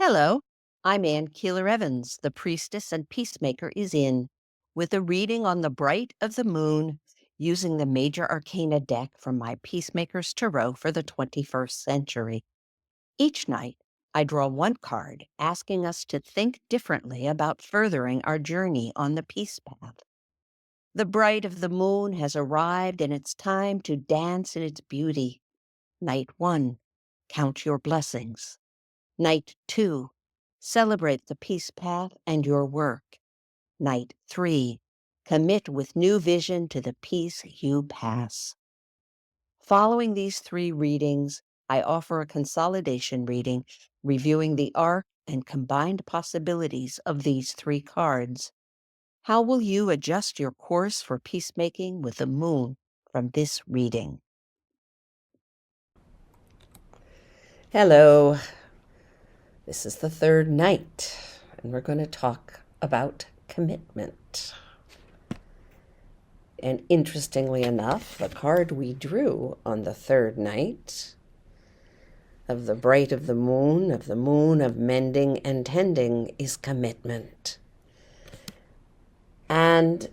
Hello, I'm Ann Keeler Evans. The priestess and peacemaker is in with a reading on the bright of the moon using the Major Arcana deck from my Peacemaker's Tarot for the 21st century. Each night, I draw one card asking us to think differently about furthering our journey on the peace path. The bright of the moon has arrived and it's time to dance in its beauty. Night 1, count your blessings. Night 2, celebrate the peace path and your work. Night 3, commit with new vision to the peace you pass. Following these 3 readings, I offer a consolidation reading reviewing the arc and combined possibilities of these 3 cards. How will you adjust your course for peacemaking with the moon from this reading? Hello. This is the 3rd night, and we're going to talk about commitment. And interestingly enough, the card we drew on the 3rd night of the bright of the moon, of mending and tending, is commitment. And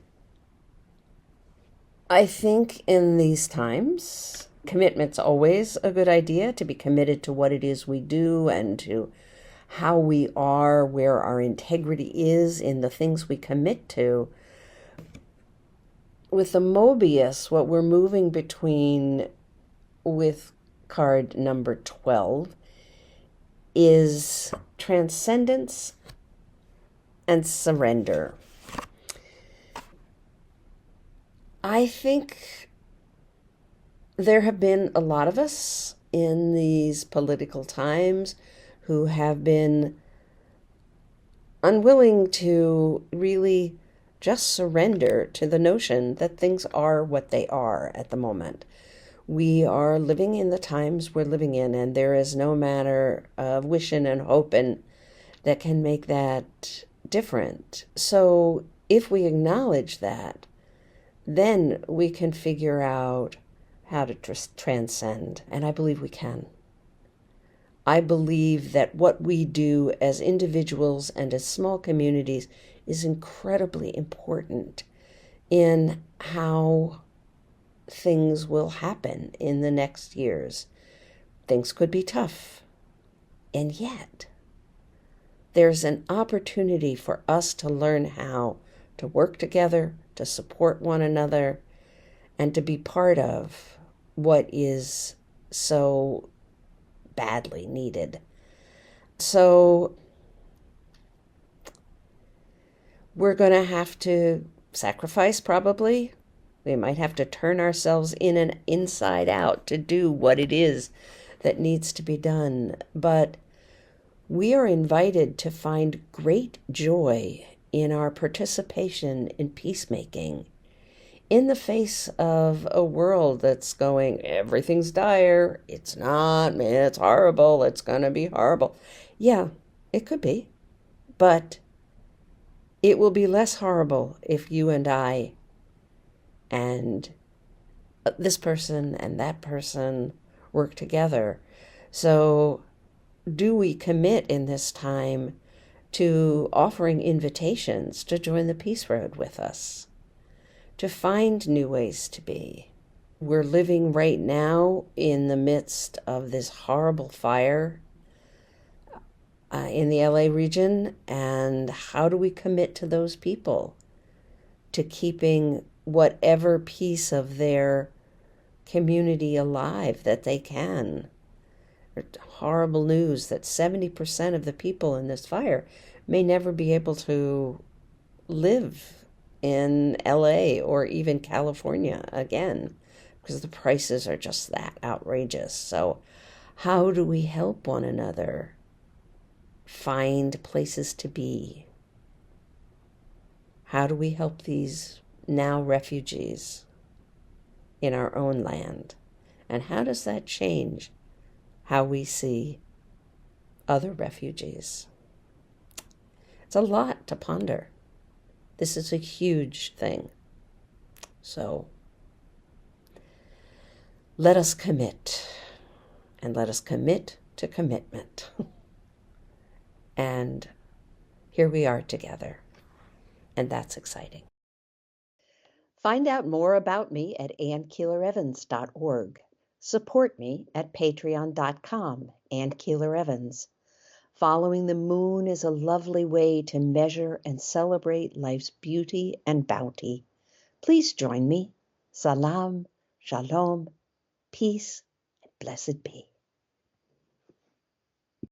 I think in these times, commitment's always a good idea, to be committed to what it is we do and to how we are, where our integrity is in the things we commit to. With the Möbius, what we're moving between with card number 12 is Transcendence and Surrender. I think there have been a lot of us in these political times who have been unwilling to really just surrender to the notion that things are what they are at the moment. We are living in the times we're living in, and there is no matter of wishing and hoping that can make that different. So if we acknowledge that, then we can figure out how to transcend, and I believe we can. I believe that what we do as individuals and as small communities is incredibly important in how things will happen in the next years. Things could be tough, and yet there's an opportunity for us to learn how to work together, to support one another, and to be part of what is so badly needed. So we're going to have to sacrifice, probably. We might have to turn ourselves in and inside out to do what it is that needs to be done. But we are invited to find great joy in our participation in peacemaking in the face of a world that's going, everything's dire, it's not, man, it's horrible, it's going to be horrible. Yeah, it could be, but it will be less horrible if you and I and this person and that person work together. So do we commit in this time to offering invitations to join the Peace Road with us, to find new ways to be? We're living right now in the midst of this horrible fire in the LA region, and how do we commit to those people, to keeping whatever piece of their community alive that they can? Horrible news that 70% of the people in this fire may never be able to live in LA or even California again, because the prices are just that outrageous. So how do we help one another find places to be? How do we help these now refugees in our own land? And how does that change how we see other refugees? It's a lot to ponder. This is a huge thing. So let us commit, and let us commit to commitment. And here we are together. And that's exciting. Find out more about me at AnnKeelerEvans.org. Support me at patreon.com, AnnKeelerEvans. Following the moon is a lovely way to measure and celebrate life's beauty and bounty. Please join me. Salam, shalom, peace, and blessed be.